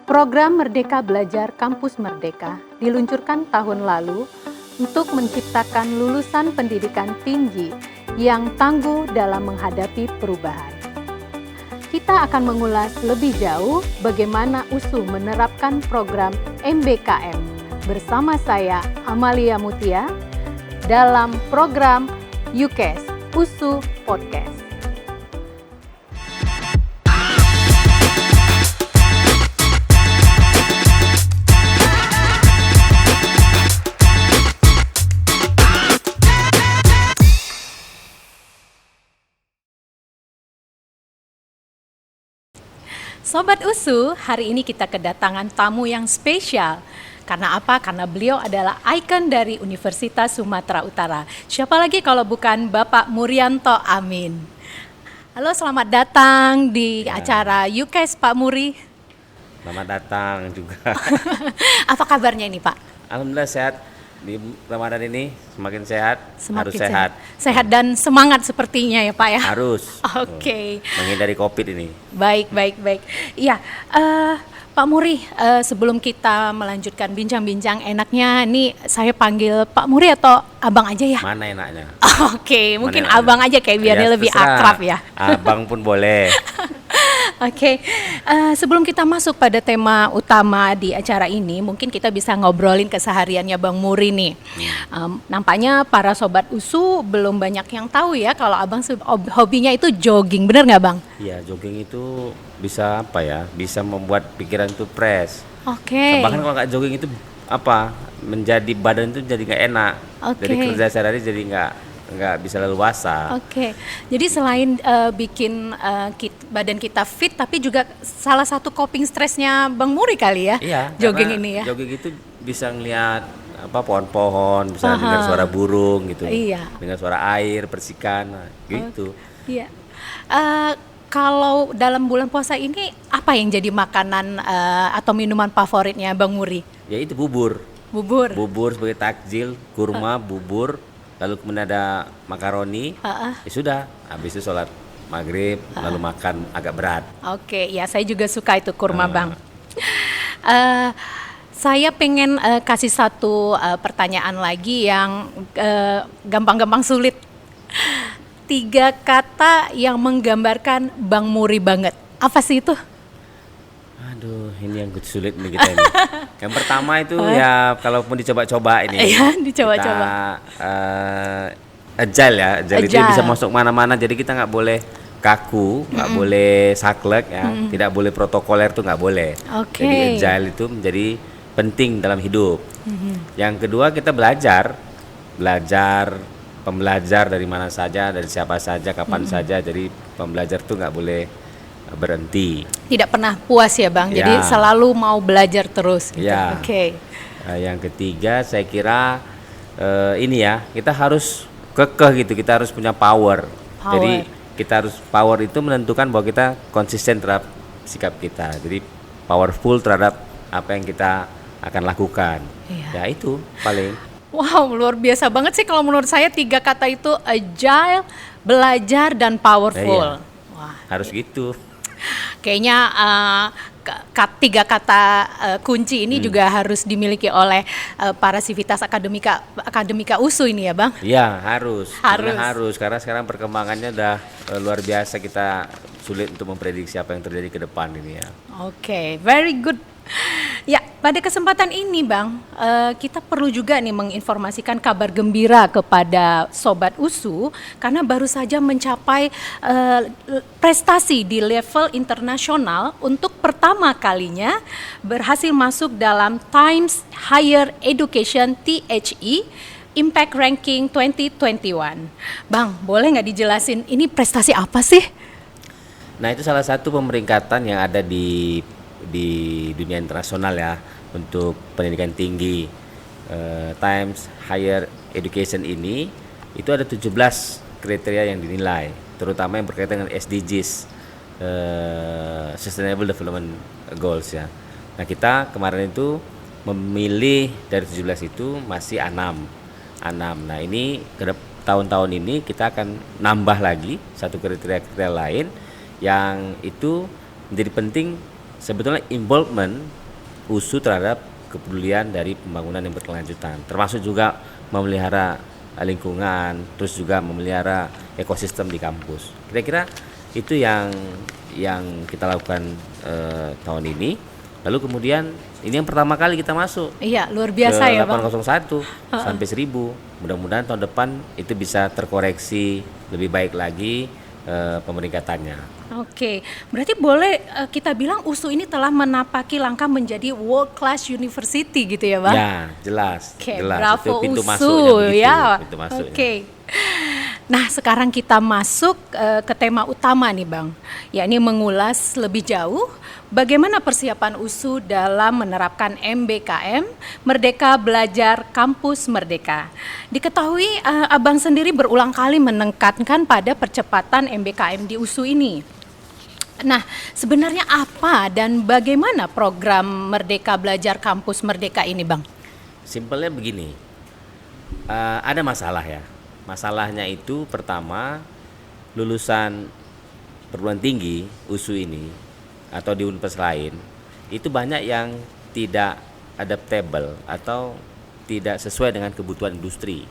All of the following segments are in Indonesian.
Program Merdeka Belajar Kampus Merdeka diluncurkan tahun lalu untuk menciptakan lulusan pendidikan tinggi yang tangguh dalam menghadapi perubahan. Kita akan mengulas lebih jauh bagaimana USU menerapkan program MBKM bersama saya Amalia Mutia dalam program UKES USU Podcast. Sobat USU, hari ini kita kedatangan tamu yang spesial. Karena apa? Karena beliau adalah ikon dari Universitas Sumatera Utara. Siapa lagi kalau bukan Bapak Murianto Amin. Halo, selamat datang di acara UKES Pak Muri. Selamat datang juga. Apa kabarnya ini Pak? Alhamdulillah sehat. Di Ramadan ini semakin sehat, harus sehat. Sehat dan semangat sepertinya ya Pak ya? Harus. Oke. Menghindari COVID ini. Baik. Iya, Pak Muri, sebelum kita melanjutkan bincang-bincang, enaknya nih saya panggil Pak Muri atau Abang aja ya? Mana enaknya? Oke, mungkin Abang aja kayak biar dia lebih akrab ya. Abang pun boleh. Oke, sebelum kita masuk pada tema utama di acara ini, mungkin kita bisa ngobrolin kesehariannya Bang Muri nih. Nampaknya para sobat USU belum banyak yang tahu ya kalau Abang hobinya itu jogging, bener nggak Bang? Iya, jogging itu bisa apa ya? Bisa membuat pikiran itu fresh. Oke. Bahkan kalau nggak jogging itu menjadi badan itu jadi nggak enak. Jadi kerja sehari-hari jadi nggak bisa leluasa. Oke. Jadi selain bikin badan kita fit, tapi juga salah satu coping stresnya Bang Muri kali ya. Iya. Jogging ini ya. Jogging itu bisa ngelihat pohon-pohon, bisa dengar suara burung gitu. Iya. Dengar suara air, percikan, gitu. Iya. Kalau dalam bulan puasa ini apa yang jadi makanan atau minuman favoritnya Bang Muri? Ya itu bubur. Bubur sebagai takjil, kurma, bubur. Lalu kemudian ada makaroni, ya sudah, habis itu sholat maghrib, lalu makan agak berat. Oke, ya saya juga suka itu kurma Bang. Saya pengen kasih satu pertanyaan lagi yang gampang-gampang sulit. 3 kata yang menggambarkan Bang Muri banget, apa sih itu? Aduh, ini yang sulit nih kita ini. Yang pertama itu ya, kalaupun dicoba-coba ini. Iya, dicoba-coba. Agile ya, agile itu bisa masuk mana-mana. Jadi kita nggak boleh kaku, nggak boleh saklek ya, tidak boleh protokoler tuh nggak boleh. Jadi agile itu menjadi penting dalam hidup. Yang kedua kita belajar, pembelajar dari mana saja, dari siapa saja, kapan saja. Jadi pembelajar tuh nggak boleh berhenti. Tidak pernah puas ya Bang, jadi selalu mau belajar terus gitu. Ya. Oke. Yang ketiga saya kira ini ya, kita harus kekeh gitu, kita harus punya power. Jadi kita harus power itu menentukan bahwa kita konsisten terhadap sikap kita. Jadi powerful terhadap apa yang kita akan lakukan. Ya itu paling. Wow, luar biasa banget sih kalau menurut saya 3 kata itu agile, belajar dan powerful. Wah, harus gitu. Kayaknya 3 kata kunci ini juga harus dimiliki oleh para sivitas akademika USU ini ya Bang? Iya, harus. Karena sekarang perkembangannya udah luar biasa, kita sulit untuk memprediksi apa yang terjadi ke depan ini ya. Oke, very good. Ya, pada kesempatan ini Bang, kita perlu juga nih menginformasikan kabar gembira kepada Sobat USU karena baru saja mencapai prestasi di level internasional untuk pertama kalinya berhasil masuk dalam Times Higher Education THE Impact Ranking 2021. Bang, boleh nggak dijelasin ini prestasi apa sih? Nah, itu salah satu pemeringkatan yang ada di dunia internasional ya untuk pendidikan tinggi. Times Higher Education ini itu ada 17 kriteria yang dinilai, terutama yang berkaitan dengan SDGs, Sustainable Development Goals ya. Nah, kita kemarin itu memilih dari 17 itu masih 6. Nah, ini tahun-tahun ini kita akan nambah lagi satu kriteria lain yang itu menjadi penting sebetulnya involvement USU terhadap kepedulian dari pembangunan yang berkelanjutan, termasuk juga memelihara lingkungan, terus juga memelihara ekosistem di kampus. Kira-kira itu yang kita lakukan tahun ini. Lalu kemudian ini yang pertama kali kita masuk. Iya, luar biasa ya Bang. 801 sampai 1000. Mudah-mudahan tahun depan itu bisa terkoreksi lebih baik lagi pemeringkatannya. Oke, berarti boleh kita bilang USU ini telah menapaki langkah menjadi world class university gitu ya Bang? Ya, jelas. Jelas. Bravo itu pintu USU masuknya begitu, ya. Pintu masuknya. Oke. Nah, sekarang kita masuk ke tema utama nih Bang, yakni mengulas lebih jauh bagaimana persiapan USU dalam menerapkan MBKM, Merdeka Belajar Kampus Merdeka. Diketahui Abang sendiri berulang kali menekankan pada percepatan MBKM di USU ini. Nah, sebenarnya apa dan bagaimana program Merdeka Belajar Kampus Merdeka ini Bang? Simpelnya begini, ada masalah ya. Masalahnya itu pertama, lulusan perguruan tinggi USU ini atau di universitas lain itu banyak yang tidak adaptable atau tidak sesuai dengan kebutuhan industri,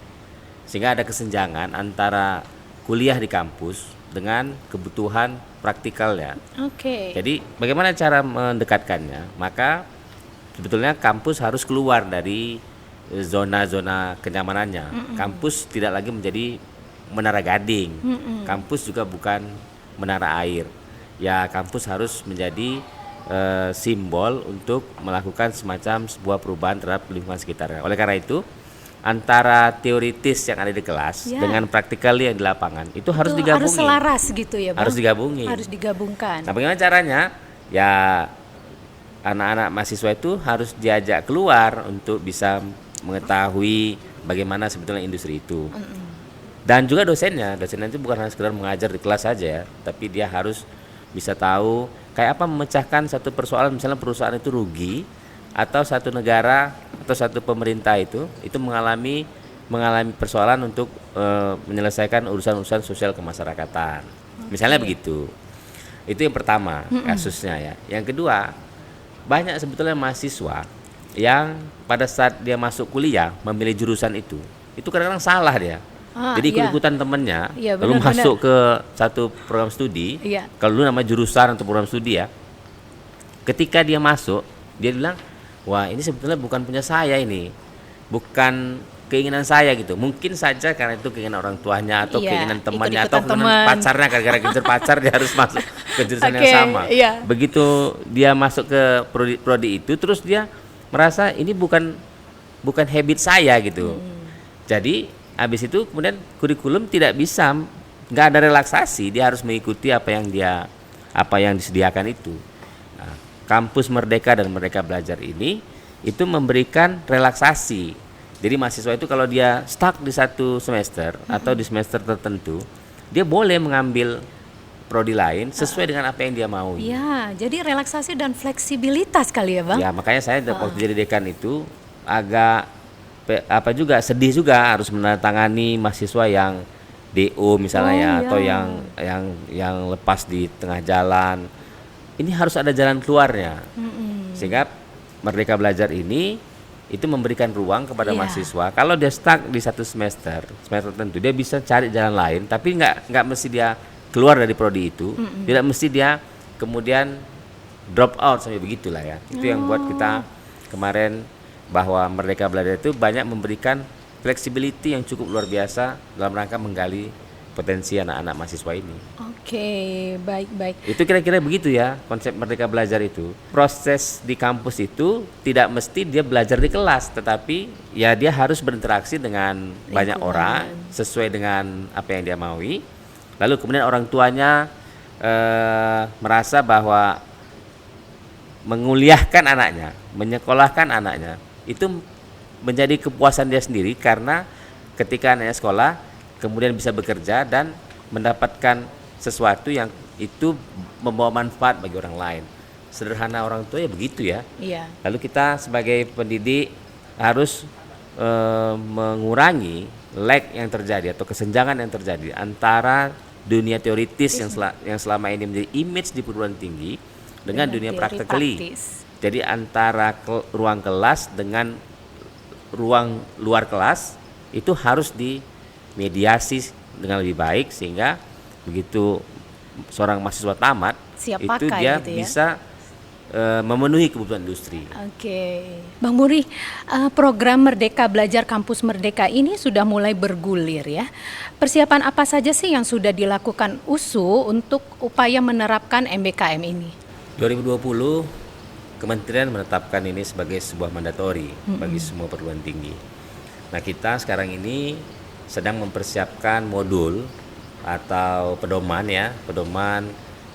sehingga ada kesenjangan antara kuliah di kampus dengan kebutuhan praktikalnya. Oke. Jadi bagaimana cara mendekatkannya? Maka sebetulnya kampus harus keluar dari zona-zona kenyamanannya. Kampus tidak lagi menjadi menara gading. Kampus juga bukan menara air. Ya, kampus harus menjadi simbol untuk melakukan semacam sebuah perubahan terhadap lingkungan sekitarnya. Oleh karena itu, antara teoritis yang ada di kelas dengan praktikal yang di lapangan itu harus digabungin. Harus selaras gitu ya Bang? Harus digabungin. Harus digabungkan. Nah, bagaimana caranya? Ya, anak-anak mahasiswa itu harus diajak keluar untuk bisa mengetahui bagaimana sebetulnya industri itu. Dan juga dosennya itu bukan hanya sekedar mengajar di kelas saja ya, tapi dia harus bisa tahu kayak apa memecahkan satu persoalan, misalnya perusahaan itu rugi atau satu negara atau satu pemerintah itu mengalami persoalan untuk menyelesaikan urusan-urusan sosial kemasyarakatan. Misalnya begitu. Itu yang pertama kasusnya ya. Yang kedua, banyak sebetulnya mahasiswa yang pada saat dia masuk kuliah memilih jurusan itu kadang-kadang salah dia. Jadi ikut-ikutan temennya, lalu masuk ke satu program studi. Kalau dulu nama jurusan atau program studi ya. Ketika dia masuk, dia bilang, wah ini sebetulnya bukan punya saya ini, bukan keinginan saya gitu. Mungkin saja karena itu keinginan orang tuanya atau keinginan temannya atau keinginan pacarnya, gara-gara kejar pacar dia harus masuk ke jurusan yang sama. Begitu dia masuk ke prodi itu, terus dia merasa ini bukan habit saya gitu. Jadi habis itu kemudian kurikulum tidak bisa, nggak ada relaksasi, dia harus mengikuti apa yang disediakan itu. Nah, Kampus Merdeka dan Merdeka Belajar ini itu memberikan relaksasi. Jadi mahasiswa itu kalau dia stuck di satu semester atau di semester tertentu, dia boleh mengambil prodi lain sesuai dengan apa yang dia mau. Ya, jadi relaksasi dan fleksibilitas kali ya Bang? Ya, makanya saya waktu jadi dekan itu agak juga sedih juga harus menandatangani mahasiswa yang DO misalnya atau yang lepas di tengah jalan. Ini harus ada jalan keluarnya. Sehingga Merdeka Belajar ini itu memberikan ruang kepada mahasiswa. Kalau dia stuck di satu semester tertentu, dia bisa cari jalan lain, tapi nggak mesti dia keluar dari prodi itu, tidak mesti dia kemudian drop out sampai begitulah ya. Itu yang buat kita kemarin bahwa Merdeka Belajar itu banyak memberikan flexibility yang cukup luar biasa dalam rangka menggali potensi anak-anak mahasiswa ini. Oke, baik. Itu kira-kira begitu ya konsep Merdeka Belajar itu. Proses di kampus itu tidak mesti dia belajar di kelas, tetapi ya dia harus berinteraksi dengan banyak orang sesuai dengan apa yang dia maui. Lalu kemudian orang tuanya merasa bahwa menguliahkan anaknya, menyekolahkan anaknya itu menjadi kepuasan dia sendiri, karena ketika anaknya sekolah kemudian bisa bekerja dan mendapatkan sesuatu yang itu membawa manfaat bagi orang lain. Sederhana orang tua ya begitu ya. Lalu kita sebagai pendidik harus mengurangi lag yang terjadi atau kesenjangan yang terjadi antara dunia teoritis yang selama ini menjadi image di perguruan tinggi dengan dunia practically. Jadi antara ruang kelas dengan ruang luar kelas itu harus dimediasi dengan lebih baik, sehingga begitu seorang mahasiswa tamat siap itu pakai dia gitu ya? bisa memenuhi kebutuhan industri. Oke, Bang Muri, program Merdeka Belajar Kampus Merdeka ini sudah mulai bergulir ya. Persiapan apa saja sih yang sudah dilakukan USU untuk upaya menerapkan MBKM ini? 2020 Kementerian menetapkan ini sebagai sebuah mandatori bagi semua perguruan tinggi. Nah, kita sekarang ini sedang mempersiapkan modul atau pedoman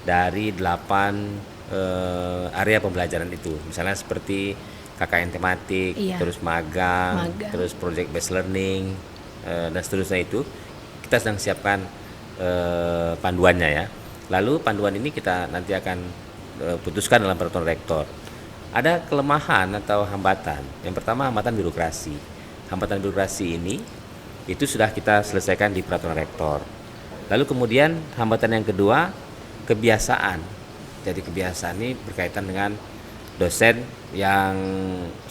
dari 8 area pembelajaran itu, misalnya seperti KKN tematik, terus magang, terus project based learning, dan seterusnya. Itu kita sedang siapkan panduannya ya. Lalu panduan ini kita nanti akan putuskan dalam peraturan rektor. Ada kelemahan atau hambatan. Yang pertama, hambatan birokrasi. Hambatan birokrasi ini itu sudah kita selesaikan di peraturan rektor. Lalu kemudian hambatan yang kedua, kebiasaan. Jadi kebiasaan ini berkaitan dengan dosen yang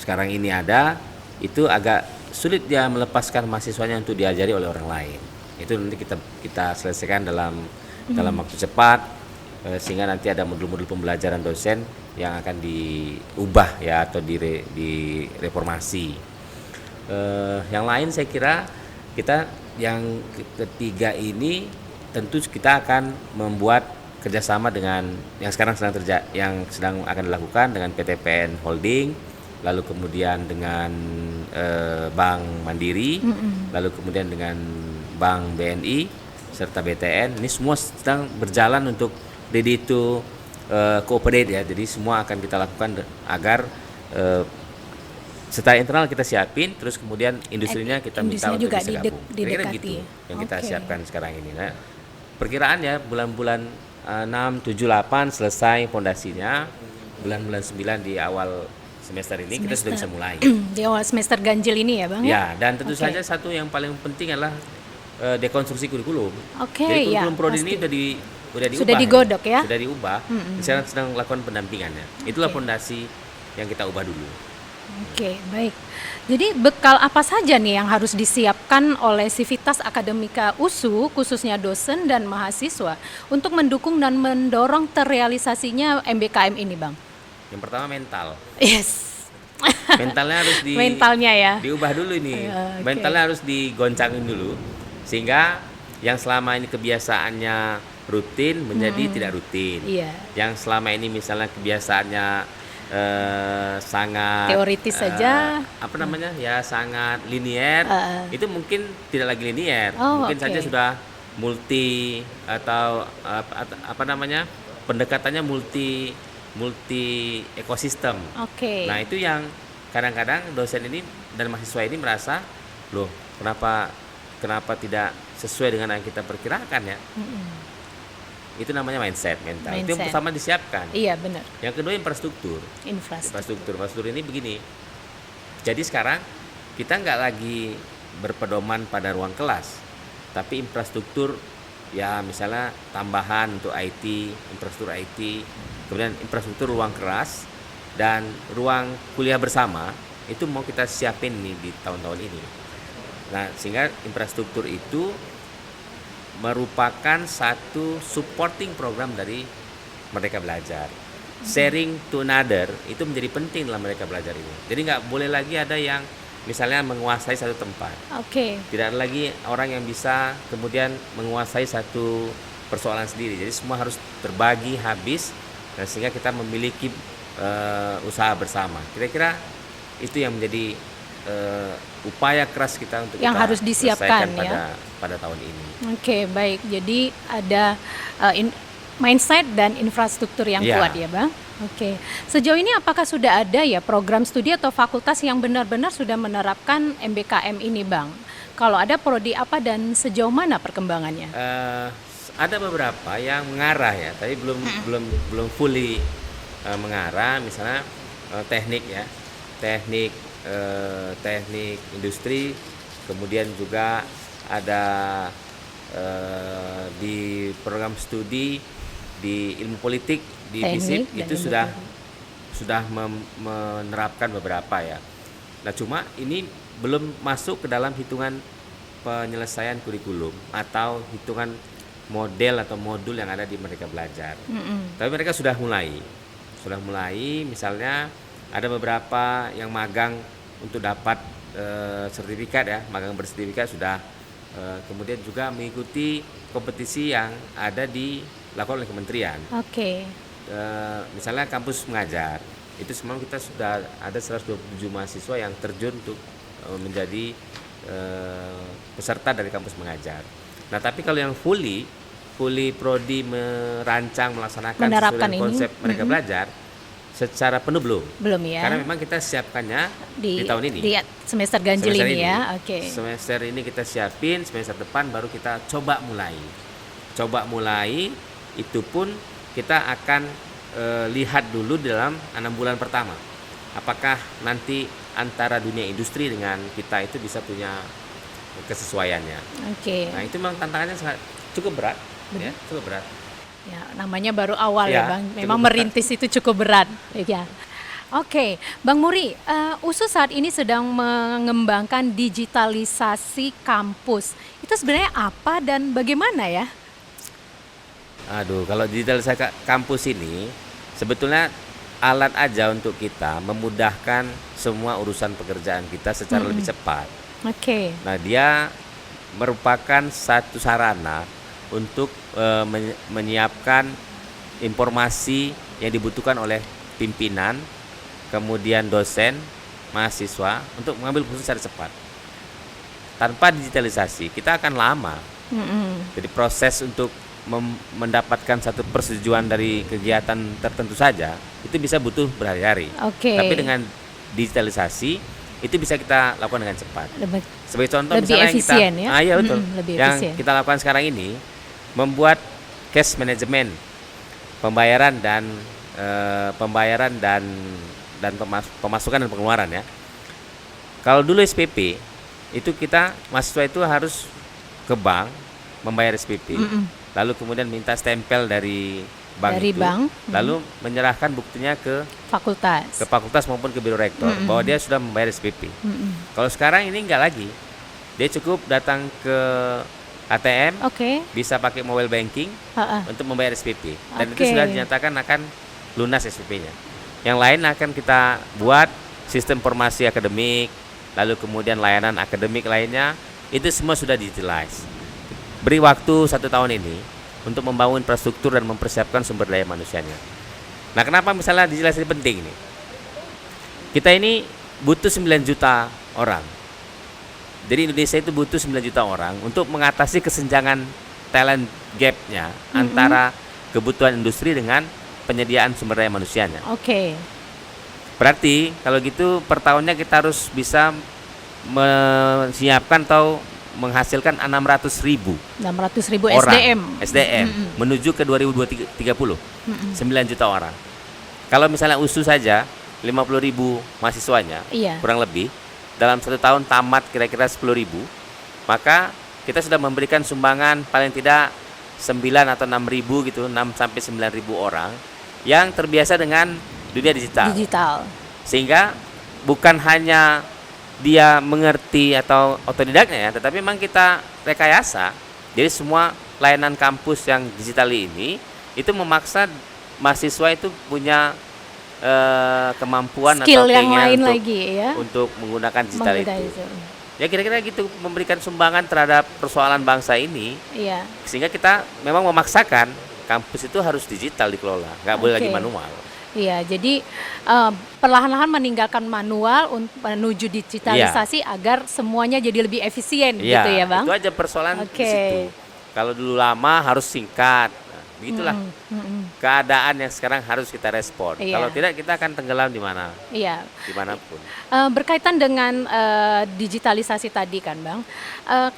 sekarang ini ada, itu agak sulit dia melepaskan mahasiswanya untuk diajari oleh orang lain. Itu nanti kita selesaikan dalam waktu cepat, sehingga nanti ada modul-modul pembelajaran dosen yang akan diubah ya, atau direformasi. Yang lain saya kira kita yang ketiga ini tentu kita akan membuat kerjasama dengan yang sekarang sedang akan dilakukan dengan PTPN Holding, lalu kemudian dengan Bank Mandiri, lalu kemudian dengan Bank BNI serta BTN. Ini semua sedang berjalan untuk ready to cooperate ya. Jadi semua akan kita lakukan agar setelah internal kita siapin, terus kemudian industrinya kita minta untuk bisa gabung. Kira-kira gitu yang kita siapkan sekarang ini. Nah, perkiraannya bulan-bulan 6, 7, 8 selesai fondasinya, bulan-bulan 9 di awal semester ini kita sudah bisa mulai. Di awal semester ganjil ini ya Bang? Ya, dan tentu saja satu yang paling penting adalah dekonstruksi kurikulum. Jadi kurikulum prodi ini sudah diubah. Sudah digodok ya? Sudah diubah. Sekarang sedang melakukan pendampingannya. Itulah fondasi yang kita ubah dulu. Oke, baik. Jadi bekal apa saja nih yang harus disiapkan oleh Sivitas Akademika USU, khususnya dosen dan mahasiswa, untuk mendukung dan mendorong terrealisasinya MBKM ini, Bang? Yang pertama mental. Yes. Mentalnya harus diubah dulu ini. Mentalnya harus digoncangin dulu, sehingga yang selama ini kebiasaannya rutin menjadi tidak rutin. Yang selama ini misalnya kebiasaannya sangat teoritis saja, sangat linier, itu mungkin tidak lagi linier, mungkin saja sudah multi atau pendekatannya multi ekosistem. Nah, itu yang kadang-kadang dosen ini dan mahasiswa ini merasa, loh, kenapa tidak sesuai dengan yang kita perkirakan ya. Itu namanya mindset, mental. Itu yang pertama disiapkan. Iya, benar. Yang kedua infrastruktur ini begini. Jadi sekarang kita nggak lagi berpedoman pada ruang kelas, tapi infrastruktur ya, misalnya tambahan untuk IT, infrastruktur IT, kemudian infrastruktur ruang kelas dan ruang kuliah bersama, itu mau kita siapin nih di tahun-tahun ini. Nah, sehingga infrastruktur itu merupakan satu supporting program dari Merdeka Belajar. Sharing to another itu menjadi penting dalam Merdeka Belajar ini. Jadi nggak boleh lagi ada yang misalnya menguasai satu tempat. Tidak ada lagi orang yang bisa kemudian menguasai satu persoalan sendiri. Jadi semua harus terbagi habis, dan sehingga kita memiliki usaha bersama. Kira-kira itu yang menjadi upaya keras kita untuk yang kita harus disiapkan pada tahun ini. Baik. Jadi ada mindset dan infrastruktur yang kuat ya, Bang. Sejauh ini apakah sudah ada ya program studi atau fakultas yang benar-benar sudah menerapkan MBKM ini, Bang? Kalau ada, prodi apa dan sejauh mana perkembangannya? Ada beberapa yang mengarah ya, tapi belum fully mengarah. Misalnya teknik industri, kemudian juga ada di program studi di ilmu politik di FISIP itu sudah menerapkan beberapa ya. Nah cuma ini belum masuk ke dalam hitungan penyelesaian kurikulum atau hitungan model atau modul yang ada di Merdeka Belajar. Tapi mereka sudah mulai misalnya ada beberapa yang magang untuk dapat sertifikat ya, magang bersertifikat sudah, kemudian juga mengikuti kompetisi yang ada dilakukan oleh kementerian. Misalnya kampus mengajar, itu semalam kita sudah ada 127 mahasiswa yang terjun untuk menjadi peserta dari kampus mengajar. Nah tapi kalau yang fully prodi merancang melaksanakan sesuai dengan konsep Merdeka Belajar secara penuh belum ya, karena memang kita siapkannya di tahun ini, di semester ganjil ini ya. Semester ini kita siapin, semester depan baru kita coba mulai itu pun kita akan lihat dulu dalam 6 bulan pertama apakah nanti antara dunia industri dengan kita itu bisa punya kesesuaiannya. Nah itu memang tantangannya cukup berat. Ya, cukup berat. Ya, namanya baru awal ya, Bang. Memang merintis itu cukup berat. Ya. Bang Muri, USU saat ini sedang mengembangkan digitalisasi kampus. Itu sebenarnya apa dan bagaimana ya? Kalau digitalisasi kampus ini sebetulnya alat aja untuk kita memudahkan semua urusan pekerjaan kita secara lebih cepat. Nah, dia merupakan satu sarana untuk menyiapkan informasi yang dibutuhkan oleh pimpinan, kemudian dosen, mahasiswa untuk mengambil keputusan secara cepat. Tanpa digitalisasi kita akan lama. Jadi proses untuk mendapatkan satu persetujuan dari kegiatan tertentu saja itu bisa butuh berhari-hari. Tapi dengan digitalisasi itu bisa kita lakukan dengan cepat. Sebagai contoh misalnya efisien, yang kita lakukan sekarang ini membuat cash management, pembayaran dan pemasukan dan pengeluaran ya. Kalau dulu SPP itu kita mahasiswa itu harus ke bank membayar SPP, lalu kemudian minta stempel dari bank, lalu menyerahkan buktinya ke fakultas maupun ke biro rektor bahwa dia sudah membayar SPP. Kalau sekarang ini enggak lagi, dia cukup datang ke ATM, bisa pakai mobile banking untuk membayar SPP, dan itu sudah dinyatakan akan lunas SPP-nya. Yang lain akan kita buat sistem informasi akademik, lalu kemudian layanan akademik lainnya, itu semua sudah digitalize. Beri waktu 1 tahun ini untuk membangun infrastruktur dan mempersiapkan sumber daya manusianya. Nah, kenapa misalnya digitalisasi penting ini? Kita ini butuh 9 juta orang. Jadi Indonesia itu butuh 9 juta orang untuk mengatasi kesenjangan talent gap-nya antara kebutuhan industri dengan penyediaan sumber daya manusianya. Berarti kalau gitu per tahunnya kita harus bisa menyiapkan atau menghasilkan 600.000 orang SDM menuju ke 2030. 9 juta orang. Kalau misalnya USU saja 50.000 mahasiswanya kurang lebih dalam 1 tahun tamat kira-kira 10.000, maka kita sudah memberikan sumbangan paling tidak 9 atau 6.000 gitu, 6 sampai 9.000 orang yang terbiasa dengan dunia digital. Sehingga bukan hanya dia mengerti atau otodidaknya ya, tetapi memang kita rekayasa. Jadi semua layanan kampus yang digital ini itu memaksa mahasiswa itu punya kemampuan skill atau yang lain untuk, lagi ya, untuk menggunakan digital itu. Ya kira-kira gitu, memberikan sumbangan terhadap persoalan bangsa ini. Sehingga kita memang memaksakan kampus itu harus digital dikelola, nggak boleh lagi manual. Jadi perlahan-lahan meninggalkan manual menuju digitalisasi agar semuanya jadi lebih efisien gitu ya, Bang. Itu aja persoalan di situ. Kalau dulu lama harus singkat. Begitulah keadaan yang sekarang harus kita respon. Kalau tidak kita akan tenggelam di mana? Dimanapun. Berkaitan dengan digitalisasi tadi kan, Bang,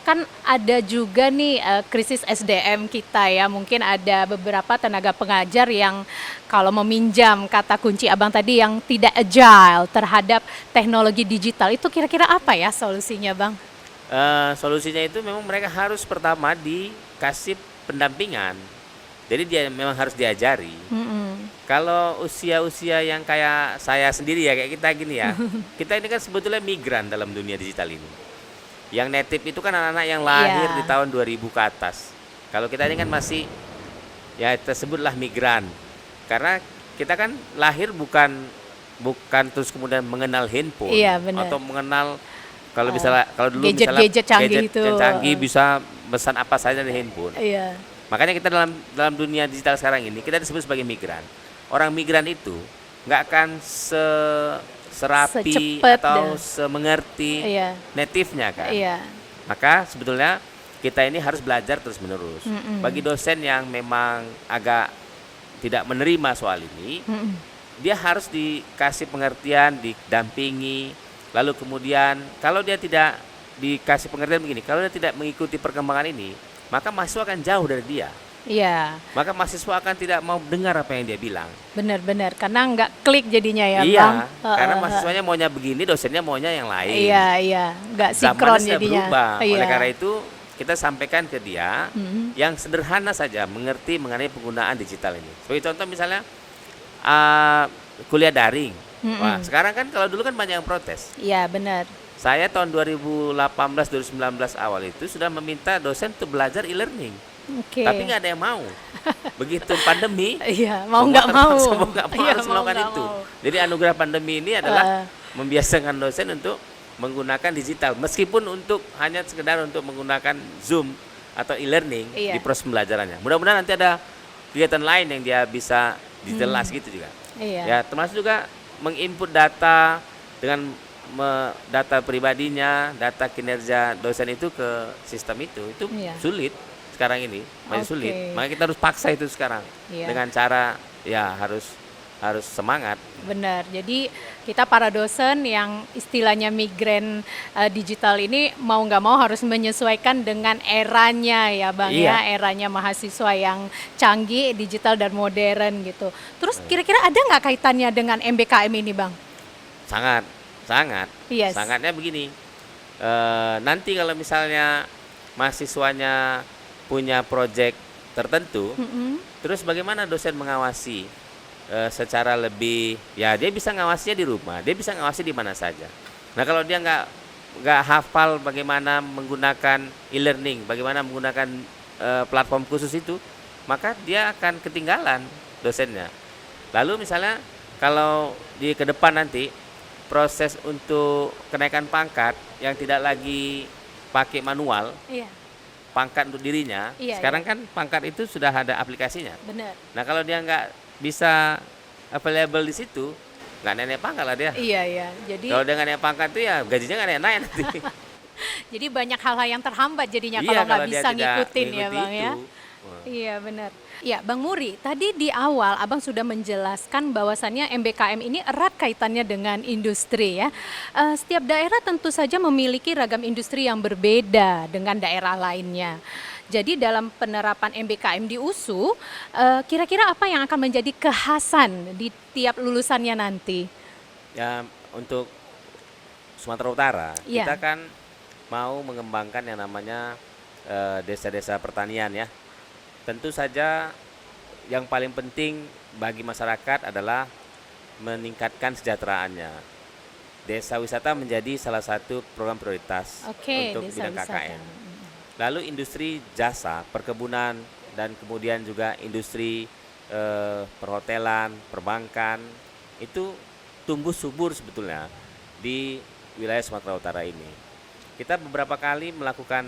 kan ada juga nih krisis SDM kita ya. Mungkin ada beberapa tenaga pengajar yang kalau meminjam kata kunci Abang tadi yang tidak agile terhadap teknologi digital, itu kira-kira apa ya solusinya, Bang? Solusinya itu memang mereka harus pertama dikasih pendampingan. Jadi dia memang harus diajari. Kalau usia-usia yang kayak saya sendiri ya, kayak kita gini ya, kita ini kan sebetulnya migran dalam dunia digital ini. Yang native itu kan anak-anak yang lahir di tahun 2000 ke atas. Kalau kita ini kan masih, ya tersebutlah migran. Karena kita kan lahir bukan terus kemudian mengenal handphone, atau mengenal kalau dulu gadget canggih itu canggih bisa pesan apa saja dari handphone. Makanya kita dalam dunia digital sekarang ini kita disebut sebagai migran. Orang migran itu nggak akan serapi atau semengerti native-nya kan. Maka sebetulnya kita ini harus belajar terus menerus. Bagi dosen yang memang agak tidak menerima soal ini, dia harus dikasih pengertian, didampingi, lalu kemudian kalau dia tidak dikasih pengertian begini, kalau dia tidak mengikuti perkembangan ini, maka mahasiswa akan jauh dari dia. Maka mahasiswa akan tidak mau dengar apa yang dia bilang. Benar-benar, karena nggak klik jadinya ya, Bang. Karena mahasiswanya maunya begini, dosennya maunya yang lain. Nggak sinkron jadinya. Berubah. Oleh karena itu kita sampaikan ke dia yang sederhana saja, mengerti mengenai penggunaan digital ini. Sebagai contoh misalnya kuliah daring. Wah, sekarang kan kalau dulu kan banyak yang protes. Benar. Saya tahun 2018-2019 awal itu sudah meminta dosen untuk belajar e-learning. Tapi nggak ada yang mau. Begitu pandemi, mau nggak mau harus melakukan itu. Jadi anugerah pandemi ini adalah membiasakan dosen untuk menggunakan digital, meskipun untuk hanya sekedar untuk menggunakan Zoom atau e-learning di proses pembelajarannya. Mudah-mudahan nanti ada kegiatan lain yang dia bisa jelas gitu juga. Ya, termasuk juga menginput data dengan data pribadinya, data kinerja dosen itu ke sistem itu sulit sekarang ini, masih sulit. Makanya kita harus paksa itu sekarang dengan cara harus semangat. Benar. Jadi kita para dosen yang istilahnya migran digital ini mau nggak mau harus menyesuaikan dengan eranya ya Bang ya, eranya mahasiswa yang canggih, digital dan modern gitu. Terus kira-kira ada nggak kaitannya dengan MBKM ini Bang? Sangat. Sangatnya begini. Nanti kalau misalnya mahasiswanya punya proyek tertentu, terus bagaimana dosen mengawasi? Secara lebih, ya dia bisa ngawasinya di rumah, dia bisa ngawasi di mana saja. Nah kalau dia nggak hafal bagaimana menggunakan e-learning, bagaimana menggunakan platform khusus itu, maka dia akan ketinggalan dosennya. Lalu misalnya kalau di ke depan nanti proses untuk kenaikan pangkat yang tidak lagi pakai manual, pangkat untuk dirinya, sekarang kan pangkat itu sudah ada aplikasinya. Benar. Nah kalau dia nggak bisa available di situ, nggak naik pangkat lah dia. Jadi kalau dia nggak naik pangkat tuh ya gajinya nggak naik nanti. Jadi banyak hal-hal yang terhambat jadinya kalau nggak bisa ngikutin ya Bang ya. Iya benar. Ya Bang Muri, tadi di awal Abang sudah menjelaskan bahwasannya MBKM ini erat kaitannya dengan industri ya. Setiap daerah tentu saja memiliki ragam industri yang berbeda dengan daerah lainnya. Jadi dalam penerapan MBKM di USU, kira-kira apa yang akan menjadi kekhasan di tiap lulusannya nanti? Ya untuk Sumatera Utara, kita kan mau mengembangkan yang namanya desa-desa pertanian ya. Tentu saja yang paling penting bagi masyarakat adalah meningkatkan sejahteraannya. Desa wisata menjadi salah satu program prioritas untuk bidang KKN. Lalu industri jasa, perkebunan, dan kemudian juga industri perhotelan, perbankan, itu tumbuh subur sebetulnya di wilayah Sumatera Utara ini. Kita beberapa kali melakukan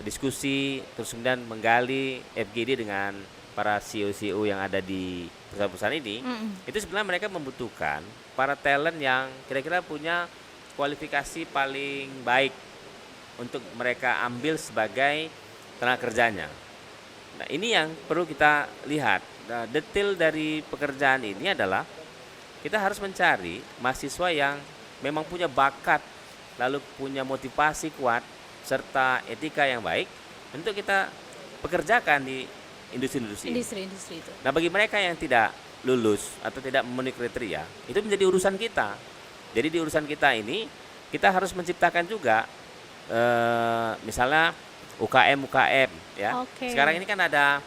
diskusi, terus kemudian menggali FGD dengan para CEO-CEO yang ada di perusahaan-perusahaan ini. Itu sebenarnya mereka membutuhkan para talent yang kira-kira punya kualifikasi paling baik untuk mereka ambil sebagai tenaga kerjanya. Nah, ini yang perlu kita lihat. Nah, detail dari pekerjaan ini adalah kita harus mencari mahasiswa yang memang punya bakat, lalu punya motivasi kuat, serta etika yang baik untuk kita pekerjakan di industri-industri itu. Nah, bagi mereka yang tidak lulus atau tidak memenuhi kriteria, itu menjadi urusan kita. Jadi di urusan kita ini, kita harus menciptakan juga misalnya UKM ya. Sekarang ini kan ada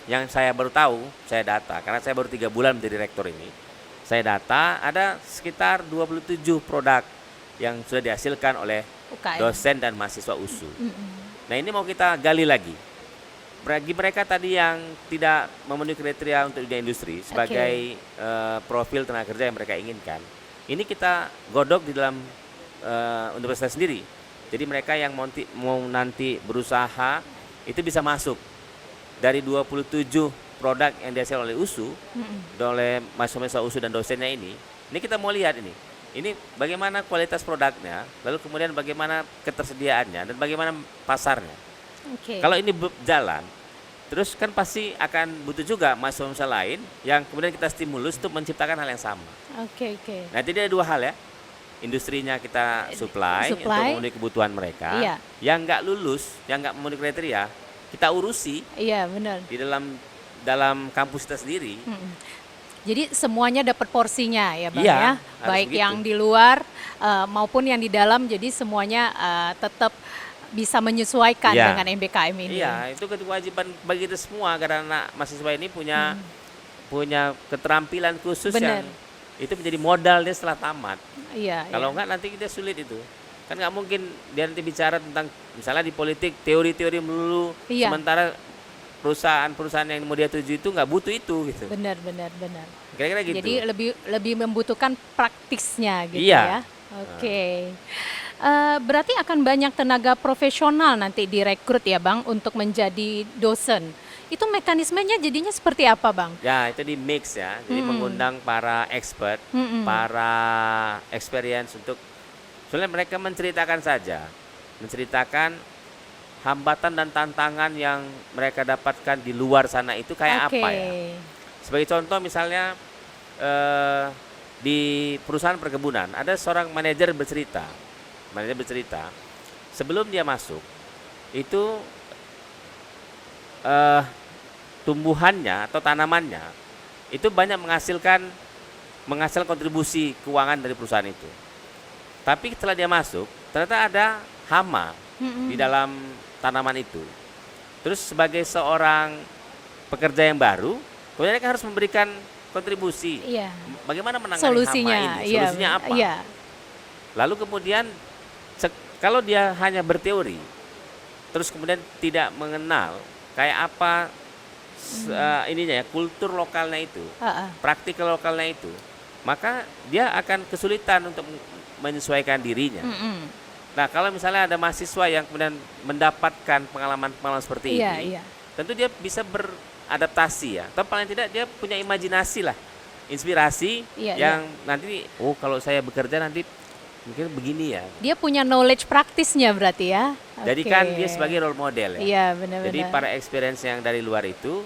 yang saya baru tahu, saya data, karena saya baru 3 bulan menjadi rektor ini, saya data ada sekitar 27 produk yang sudah dihasilkan oleh UKM. Dosen dan mahasiswa USU. Nah ini mau kita gali lagi. Bagi mereka tadi yang tidak memenuhi kriteria untuk dunia industri sebagai profil tenaga kerja yang mereka inginkan, ini kita godok di dalam universitas sendiri. Jadi mereka yang mau nanti berusaha itu bisa masuk dari 27 produk yang dihasilkan oleh USU, oleh mahasiswa USU dan dosennya ini. Ini kita mau lihat ini bagaimana kualitas produknya, lalu kemudian bagaimana ketersediaannya dan bagaimana pasarnya. Kalau ini jalan, terus kan pasti akan butuh juga mahasiswa lain yang kemudian kita stimulus untuk menciptakan hal yang sama. Nah, jadi ada 2 hal ya. Industrinya kita supply untuk memenuhi kebutuhan mereka. Yang nggak lulus, yang nggak memenuhi kriteria, kita urusi. Iya, benar. Di dalam kampus kita sendiri. Jadi semuanya dapat porsinya ya Bang ya. Baik begitu. Yang di luar maupun yang di dalam, jadi semuanya tetap bisa menyesuaikan dengan MBKM ini. Iya, itu kewajiban bagi kita semua karena anak mahasiswa ini punya keterampilan khusus yang itu menjadi modal dia setelah tamat. Kalau enggak nanti kita sulit itu. Kan nggak mungkin dia nanti bicara tentang misalnya di politik teori-teori melulu, sementara perusahaan-perusahaan yang mau dia tuju itu nggak butuh itu gitu. Benar. Kira-kira gitu. Jadi lebih membutuhkan praktisnya gitu ya. Berarti akan banyak tenaga profesional nanti direkrut ya Bang untuk menjadi dosen. Itu mekanismenya jadinya seperti apa Bang? Ya itu di mix ya. Jadi mengundang para expert, para experience untuk sebenarnya mereka menceritakan hambatan dan tantangan yang mereka dapatkan di luar sana itu kayak apa ya. Sebagai contoh misalnya di perusahaan perkebunan ada seorang manajer bercerita sebelum dia masuk itu tumbuhannya atau tanamannya itu banyak menghasilkan kontribusi keuangan dari perusahaan itu. Tapi setelah dia masuk ternyata ada hama di dalam tanaman itu. Terus sebagai seorang pekerja yang baru, kemudian dia harus memberikan kontribusi. Bagaimana menangani hama ini? Solusinya apa? Lalu kemudian kalau dia hanya berteori, terus kemudian tidak mengenal kayak apa ininya ya, kultur lokalnya itu, praktikal lokalnya itu, maka dia akan kesulitan untuk menyesuaikan dirinya. Nah, kalau misalnya ada mahasiswa yang kemudian mendapatkan pengalaman-pengalaman seperti ini, tentu dia bisa beradaptasi ya. Atau paling tidak dia punya imajinasi lah, inspirasi yang nanti, kalau saya bekerja nanti mungkin begini ya. Dia punya knowledge praktisnya berarti ya. Jadi kan dia sebagai role model ya. Iya, benar-benar. Jadi para experience yang dari luar itu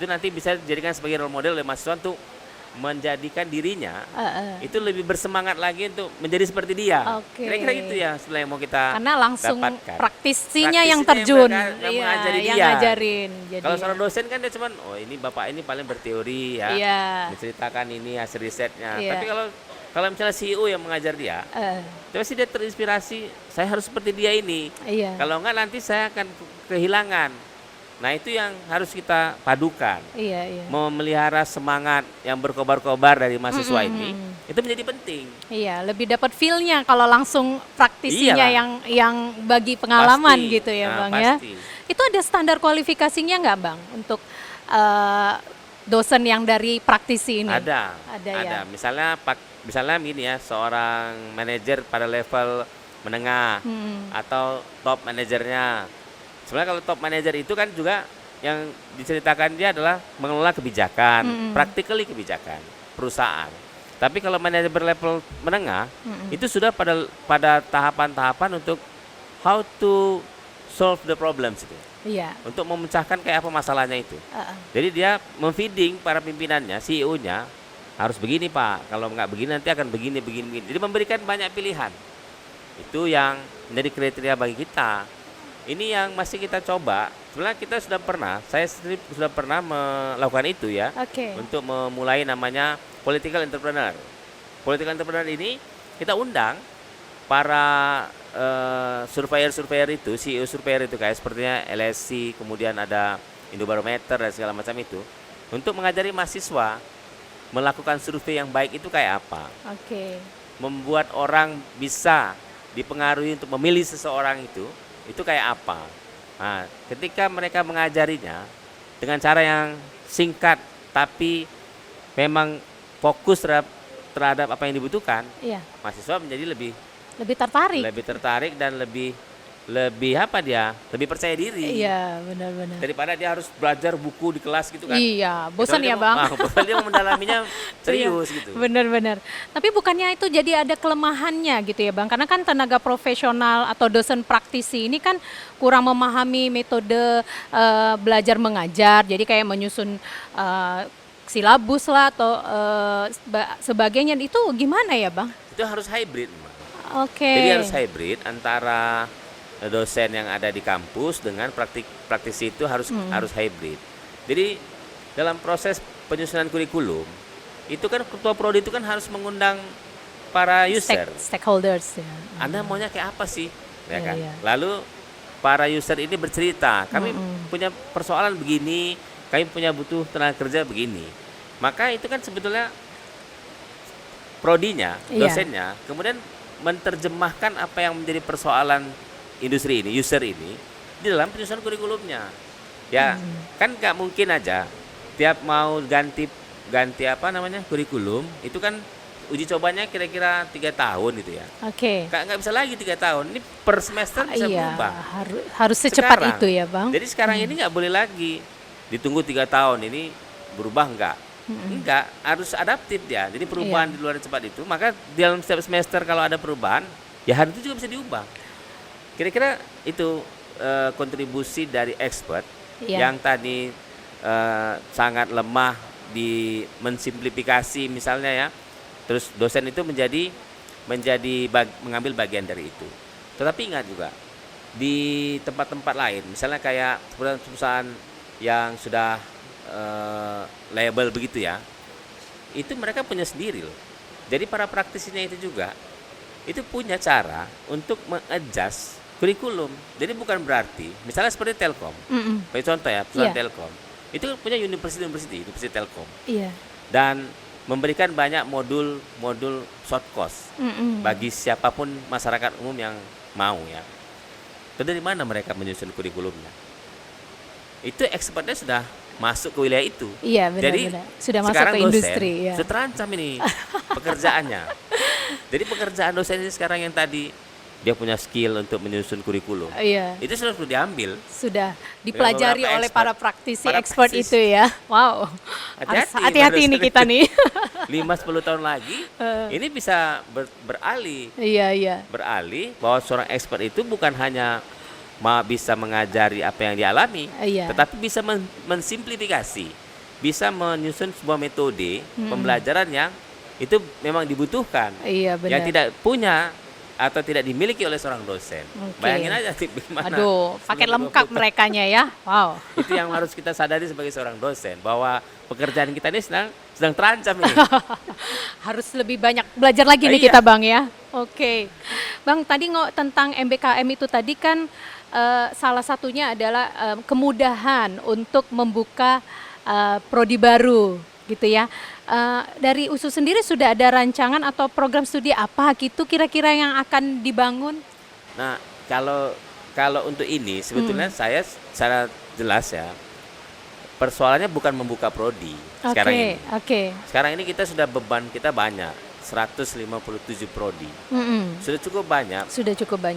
nanti bisa dijadikan sebagai role model oleh mahasiswa untuk menjadikan dirinya itu lebih bersemangat lagi untuk menjadi seperti dia. Kira-kira gitu ya sebenarnya yang mau kita karena langsung dapatkan. praktisinya yang terjun, yang mengajari dia. Ngajarin. Kalau seorang dosen kan dia cuman, ini bapak ini paling berteori ya, menceritakan ini hasil risetnya. Tapi kalau misalnya CEO yang mengajar dia, pasti dia terinspirasi, saya harus seperti dia ini. Kalau enggak nanti saya akan kehilangan. Nah itu yang harus kita padukan. Memelihara semangat yang berkobar-kobar dari mahasiswa ini, itu menjadi penting. Lebih dapat feel-nya kalau langsung praktisinya yang bagi pengalaman gitu ya Bang ya. Itu ada standar kualifikasinya nggak Bang untuk dosen yang dari praktisi ini? Ada ya. Misalnya gini ya, seorang manajer pada level menengah atau top manajernya. Sebenarnya kalau top manajer itu kan juga yang diceritakan dia adalah mengelola kebijakan, practically kebijakan perusahaan. Tapi kalau manajer berlevel menengah itu sudah pada tahapan-tahapan untuk how to solve the problems itu. Untuk memecahkan kayak apa masalahnya itu. Jadi dia memfeeding para pimpinannya, CEO-nya harus begini Pak, kalau nggak begini nanti akan begini. Jadi memberikan banyak pilihan. Itu yang menjadi kriteria bagi kita. Ini yang masih kita coba. Sebenarnya kita saya sendiri sudah pernah melakukan itu ya. Untuk memulai namanya political entrepreneur. Political entrepreneur ini kita undang para surveyor itu, CEO surveyor itu kayak sepertinya LSC, kemudian ada Indobarometer dan segala macam itu, untuk mengajari mahasiswa melakukan survei yang baik itu kayak apa. Membuat orang bisa dipengaruhi untuk memilih seseorang itu kayak apa. Nah, ketika mereka mengajarinya dengan cara yang singkat tapi memang fokus terhadap apa yang dibutuhkan, mahasiswa menjadi lebih tertarik dan lebih percaya diri. Iya, benar-benar. Daripada dia harus belajar buku di kelas gitu kan. Iya, bosan ya Bang. Dia mendalaminya serius gitu. Benar-benar. Tapi bukannya itu jadi ada kelemahannya gitu ya Bang? Karena kan tenaga profesional atau dosen praktisi ini kan kurang memahami metode belajar mengajar. Jadi kayak menyusun silabus lah atau sebagainya. Itu gimana ya Bang? Itu harus hybrid. Jadi harus hybrid antara dosen yang ada di kampus dengan praktisi itu harus hybrid. Jadi dalam proses penyusunan kurikulum itu kan ketua prodi itu kan harus mengundang para user, stakeholders ya. Anda maunya kayak apa sih, ya kan? Lalu para user ini bercerita, kami punya persoalan begini, kami punya butuh tenaga kerja begini. Maka itu kan sebetulnya prodinya, dosennya, kemudian menerjemahkan apa yang menjadi persoalan industri ini, user ini di dalam penyusunan kurikulumnya. Ya, kan nggak mungkin aja tiap mau ganti kurikulum itu kan uji cobanya kira-kira 3 tahun gitu ya. Nggak bisa lagi 3 tahun. Ini per semester bisa berubah. Harus secepat sekarang, itu ya Bang. Jadi sekarang ini nggak boleh lagi ditunggu 3 tahun ini berubah enggak, harus adaptif dia. Jadi perubahan di luar cepat itu, maka dalam setiap semester kalau ada perubahan, ya hari itu juga bisa diubah. Kira-kira itu kontribusi dari expert yang tadi sangat lemah di mensimplifikasi misalnya ya. Terus dosen itu mengambil bagian dari itu. Tetapi ingat juga di tempat-tempat lain, misalnya kayak perusahaan yang sudah label begitu ya, itu mereka punya sendiri loh. Jadi para praktisinya itu juga itu punya cara untuk mengadjust kurikulum. Jadi bukan berarti, misalnya seperti Telkom, contoh ya, perusahaan Telkom, itu punya university Telkom, dan memberikan banyak modul short course bagi siapapun masyarakat umum yang mau ya. Itu dari mana mereka menyusun kurikulumnya? Itu expertnya sudah masuk ke wilayah itu. Iya, benar. Jadi sudah masuk ke industri. Sudah terancam ini pekerjaannya. Jadi pekerjaan dosen ini sekarang yang tadi dia punya skill untuk menyusun kurikulum. Itu sudah diambil. Sudah dipelajari oleh para praktisi expert itu ya. Wow. Hati-hati ini kita nih. 5-10 tahun lagi ini bisa beralih. Beralih bahwa seorang expert itu bukan hanya bisa mengajari apa yang dialami, tetapi bisa mensimplifikasi, bisa menyusun sebuah metode pembelajaran yang itu memang dibutuhkan, yang tidak punya atau tidak dimiliki oleh seorang dosen. Bayangin aja gimana. Paket lengkap merekanya ya. Wow. Itu yang harus kita sadari sebagai seorang dosen, bahwa pekerjaan kita ini sedang terancam ini. Harus lebih banyak belajar lagi nih kita Bang ya. Bang, tadi tentang MBKM itu tadi kan salah satunya adalah kemudahan untuk membuka prodi baru gitu ya. Dari USU sendiri sudah ada rancangan atau program studi apa gitu kira-kira yang akan dibangun? Nah, kalau untuk ini sebetulnya saya secara jelas ya, persoalannya bukan membuka prodi sekarang ini. Sekarang ini kita sudah beban kita banyak, 157 prodi. Sudah cukup banyak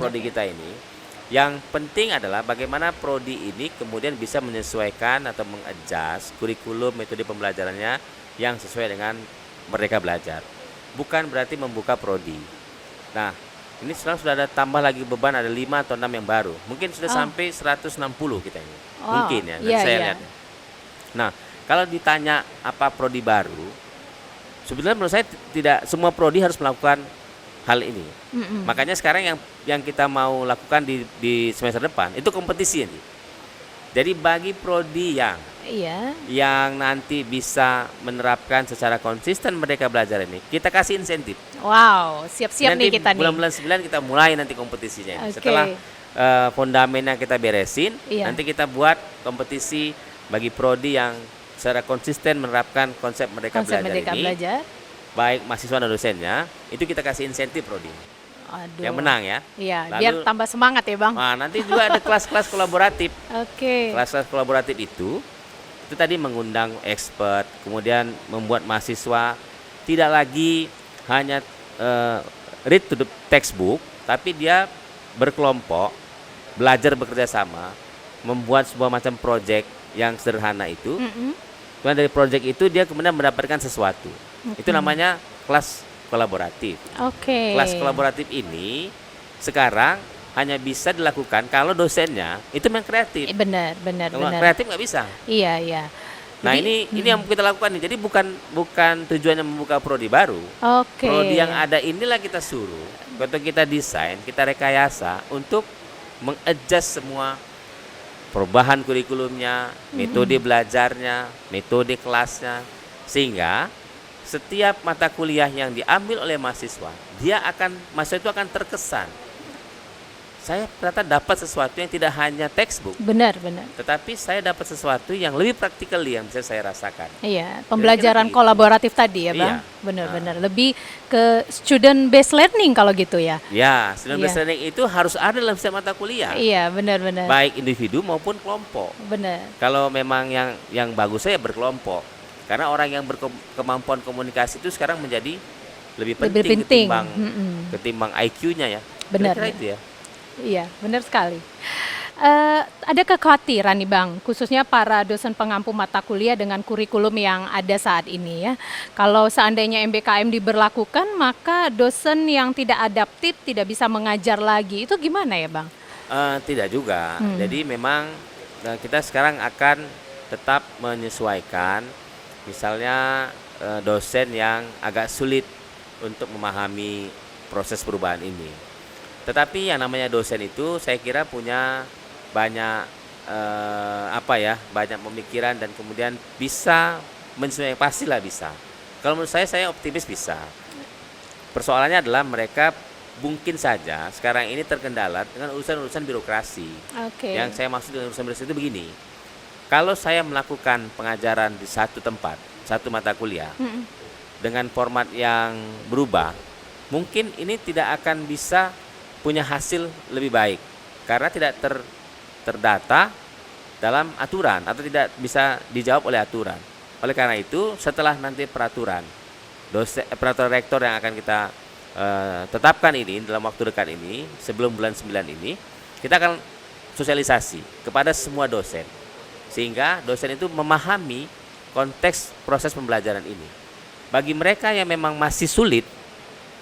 prodi kita ini. Yang penting adalah bagaimana prodi ini kemudian bisa menyesuaikan atau mengadjust kurikulum metode pembelajarannya yang sesuai dengan Merdeka Belajar. Bukan berarti membuka prodi. Nah, ini sekarang sudah ada tambah lagi beban, ada 5 atau 6 yang baru. Mungkin sudah sampai 160 kita ini. Mungkin ya, saya lihat. Nah, kalau ditanya apa prodi baru, sebenarnya menurut saya tidak semua prodi harus melakukan hal ini. Makanya sekarang yang kita mau lakukan di semester depan itu kompetisi ini. Jadi bagi prodi yang nanti bisa menerapkan secara konsisten Merdeka Belajar ini, kita kasih insentif. Wow, siap-siap nih kita nih. Bulan-bulan 9 kita mulai nanti kompetisinya. Setelah fondamen yang kita beresin, nanti kita buat kompetisi bagi prodi yang secara konsisten menerapkan konsep Merdeka Belajar ini, baik mahasiswa dan dosennya, itu kita kasih insentif prodi. Aduh. Yang menang ya. Iya, biar tambah semangat ya Bang. Nah, nanti juga ada kelas-kelas kolaboratif. Oke. Kelas-kelas kolaboratif itu tadi mengundang expert, kemudian membuat mahasiswa tidak lagi hanya read to the textbook, tapi dia berkelompok, belajar bekerja sama, membuat sebuah macam project yang sederhana itu. Kemudian dari project itu dia kemudian mendapatkan sesuatu. Itu namanya kelas kolaboratif. Kelas kolaboratif ini sekarang hanya bisa dilakukan kalau dosennya itu memang kreatif. Benar. Kalau kreatif nggak bisa. Iya. Nah, jadi, ini yang kita lakukan nih. Jadi bukan tujuannya membuka prodi baru. Prodi yang ada inilah kita suruh, atau kita desain, kita rekayasa untuk mengadjust semua perubahan kurikulumnya, metode belajarnya, metode kelasnya, sehingga setiap mata kuliah yang diambil oleh mahasiswa, mahasiswa itu akan terkesan, saya ternyata dapat sesuatu yang tidak hanya textbook. Benar. Tetapi saya dapat sesuatu yang lebih praktikal yang bisa saya rasakan. Iya, pembelajaran kolaboratif tadi ya Bang. Benar. Lebih ke student based learning kalau gitu ya. Ya, student based learning itu harus ada dalam setiap mata kuliah. Iya, benar. Baik individu maupun kelompok. Benar. Kalau memang yang bagus saya berkelompok. Karena orang yang berkemampuan komunikasi itu sekarang menjadi lebih penting. Ketimbang IQ-nya ya. Benar. Itu ya. Iya, benar sekali. Ada kekhawatiran nih Bang, khususnya para dosen pengampu mata kuliah dengan kurikulum yang ada saat ini ya. Kalau seandainya MBKM diberlakukan, maka dosen yang tidak adaptif tidak bisa mengajar lagi. Itu gimana ya Bang? Tidak juga. Jadi memang kita sekarang akan tetap menyesuaikan, misalnya dosen yang agak sulit untuk memahami proses perubahan ini. Tetapi yang namanya dosen itu saya kira punya banyak banyak pemikiran dan kemudian bisa menyesuaikan, pastilah bisa. Kalau menurut saya optimis bisa. Persoalannya adalah mereka mungkin saja sekarang ini terkendala dengan urusan-urusan birokrasi. Yang saya maksud dengan urusan birokrasi itu begini. Kalau saya melakukan pengajaran di satu tempat, satu mata kuliah, dengan format yang berubah, mungkin ini tidak akan bisa punya hasil lebih baik karena tidak terdata dalam aturan atau tidak bisa dijawab oleh aturan. Oleh karena itu, setelah nanti peraturan rektor yang akan kita tetapkan ini dalam waktu dekat ini, sebelum bulan 9 ini, kita akan sosialisasi kepada semua dosen sehingga dosen itu memahami konteks proses pembelajaran ini. Bagi mereka yang memang masih sulit,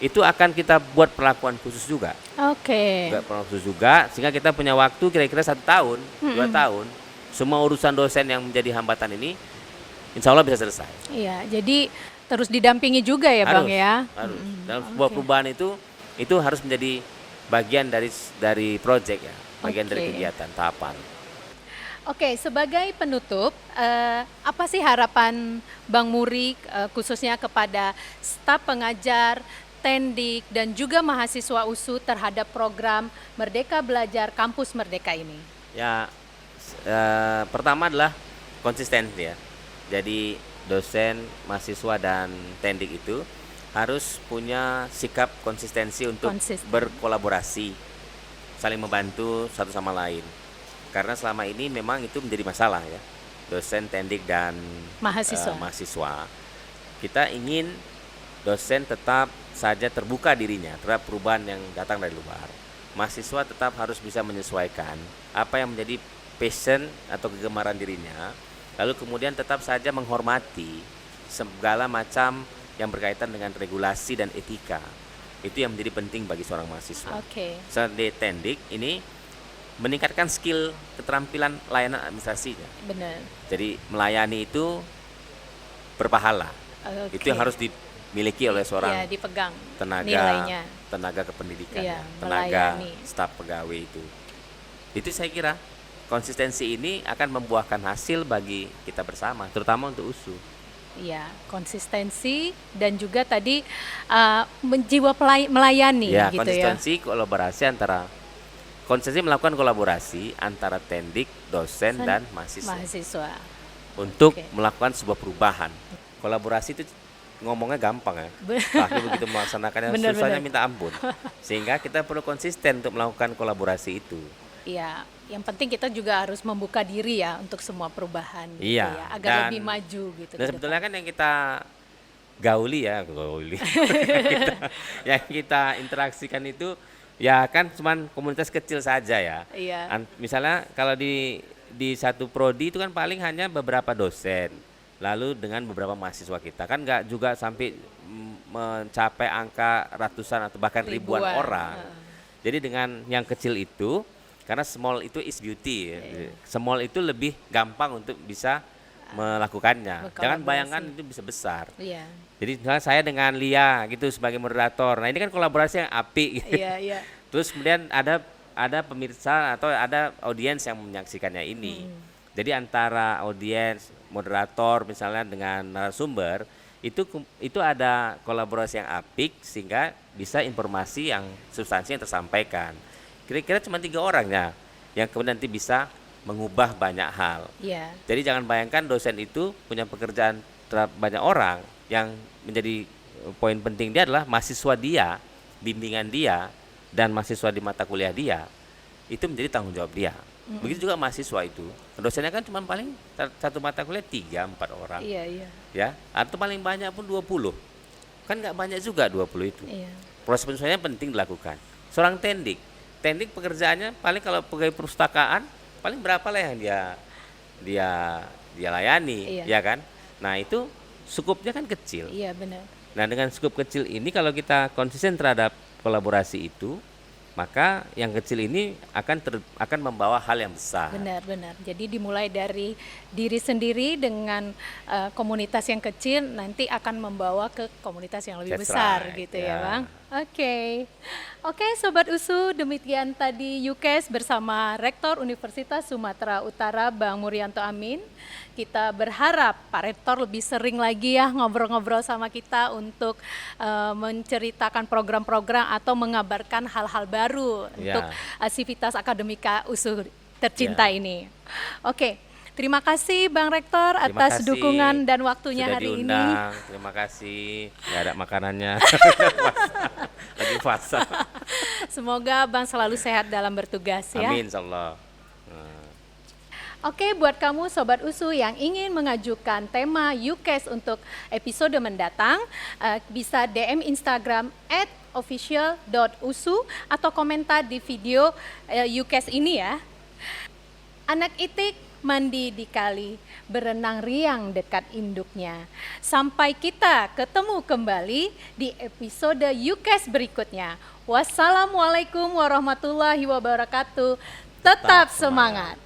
itu akan kita buat perlakuan khusus juga. Perlakuan khusus juga, sehingga kita punya waktu kira-kira 1 tahun, 2 tahun, semua urusan dosen yang menjadi hambatan ini, insya Allah bisa selesai. Iya, jadi terus didampingi juga ya Bang ya. Harus. Dalam sebuah perubahan itu harus menjadi bagian dari proyek ya, bagian dari kegiatan tahapan. Sebagai penutup, apa sih harapan Bang Muri khususnya kepada staf pengajar, Tendik, dan juga mahasiswa USU terhadap program Merdeka Belajar Kampus Merdeka ini? Ya, pertama adalah konsistensi ya. Jadi dosen, mahasiswa, dan Tendik itu harus punya sikap konsistensi untuk berkolaborasi, saling membantu satu sama lain. Karena selama ini memang itu menjadi masalah ya, dosen, Tendik, dan mahasiswa. Kita ingin dosen tetap saja terbuka dirinya terhadap perubahan yang datang dari luar. Mahasiswa tetap harus bisa menyesuaikan apa yang menjadi passion atau kegemaran dirinya, lalu kemudian tetap saja menghormati segala macam yang berkaitan dengan regulasi dan etika. Itu yang menjadi penting bagi seorang mahasiswa. Di Tendik ini meningkatkan skill keterampilan layanan administrasinya. Benar. Jadi melayani itu berpahala. Itu yang harus dimiliki oleh seorang dipegang nilainya. Tenaga kependidikan, tenaga staf pegawai itu. Itu saya kira konsistensi ini akan membuahkan hasil bagi kita bersama, terutama untuk USU. Iya, konsistensi dan juga tadi jiwa melayani gitu ya. Konsistensi kolaborasi antara konsepnya melakukan kolaborasi antara Tendik, dosen dan mahasiswa. Untuk melakukan sebuah perubahan. Kolaborasi itu ngomongnya gampang ya, tapi begitu melaksanakannya susahnya minta ampun. Sehingga kita perlu konsisten untuk melakukan kolaborasi itu. Iya, yang penting kita juga harus membuka diri ya untuk semua perubahan gitu ya, agar lebih maju gitu. Dan sebetulnya kan yang kita gauli yang kita interaksikan itu ya kan cuman komunitas kecil saja ya. Iya. Misalnya kalau di satu prodi itu kan paling hanya beberapa dosen, lalu dengan beberapa mahasiswa kita kan nggak juga sampai mencapai angka ratusan atau bahkan ribuan orang. Jadi dengan yang kecil itu, karena small itu is beauty, small itu lebih gampang untuk bisa melakukannya. Jangan bayangkan itu bisa besar. Iya. Jadi misalnya saya dengan Lia gitu sebagai moderator. Nah ini kan kolaborasi yang apik. Gitu. Iya. Terus kemudian ada pemirsa atau ada audiens yang menyaksikannya ini. Jadi antara audiens, moderator misalnya dengan narasumber itu ada kolaborasi yang apik sehingga bisa informasi yang substansi yang tersampaikan. Kira-kira cuma 3 orang ya yang kemudian nanti bisa mengubah banyak hal. Yeah. Jadi jangan bayangkan dosen itu punya pekerjaan terhadap banyak orang. Yang menjadi poin penting dia adalah mahasiswa dia, bimbingan dia, dan mahasiswa di mata kuliah dia itu menjadi tanggung jawab dia. Begitu juga mahasiswa itu, dosennya kan cuma paling satu mata kuliah 3-4 orang. Iya. Ya, atau paling banyak pun 20. Kan nggak banyak juga 20 itu. Iya. Proses penyesuaian penting dilakukan. Seorang tendik pekerjaannya paling kalau pegawai perpustakaan paling berapa lah yang dia layani, ya kan? Nah, itu skupnya kan kecil. Iya, benar. Nah, dengan skup kecil ini kalau kita konsisten terhadap kolaborasi itu, maka yang kecil ini akan membawa hal yang besar. Benar. Jadi dimulai dari diri sendiri dengan komunitas yang kecil nanti akan membawa ke komunitas yang lebih besar gitu ya, Bang. Oke, Sobat USU, demikian tadi UKES bersama Rektor Universitas Sumatera Utara, Bang Murianto Amin. Kita berharap Pak Rektor lebih sering lagi ya ngobrol-ngobrol sama kita untuk menceritakan program-program atau mengabarkan hal-hal baru untuk sivitas akademika USU tercinta ini. Oke. Terima kasih Bang Rektor atas dukungan dan waktunya sudah hari diundang. ini. Terima kasih. Nggak ada makanannya. Lagi puasa. Semoga Bang selalu sehat dalam bertugas ya. Amin insyaallah. Oke, buat kamu Sobat USU yang ingin mengajukan tema UKES untuk episode mendatang, bisa DM Instagram @official.usu atau komentar di video UKES ini ya. Anak itik mandi di kali, berenang riang dekat induknya. Sampai kita ketemu kembali di episode UKES berikutnya. Wassalamualaikum warahmatullahi wabarakatuh. Tetap semangat.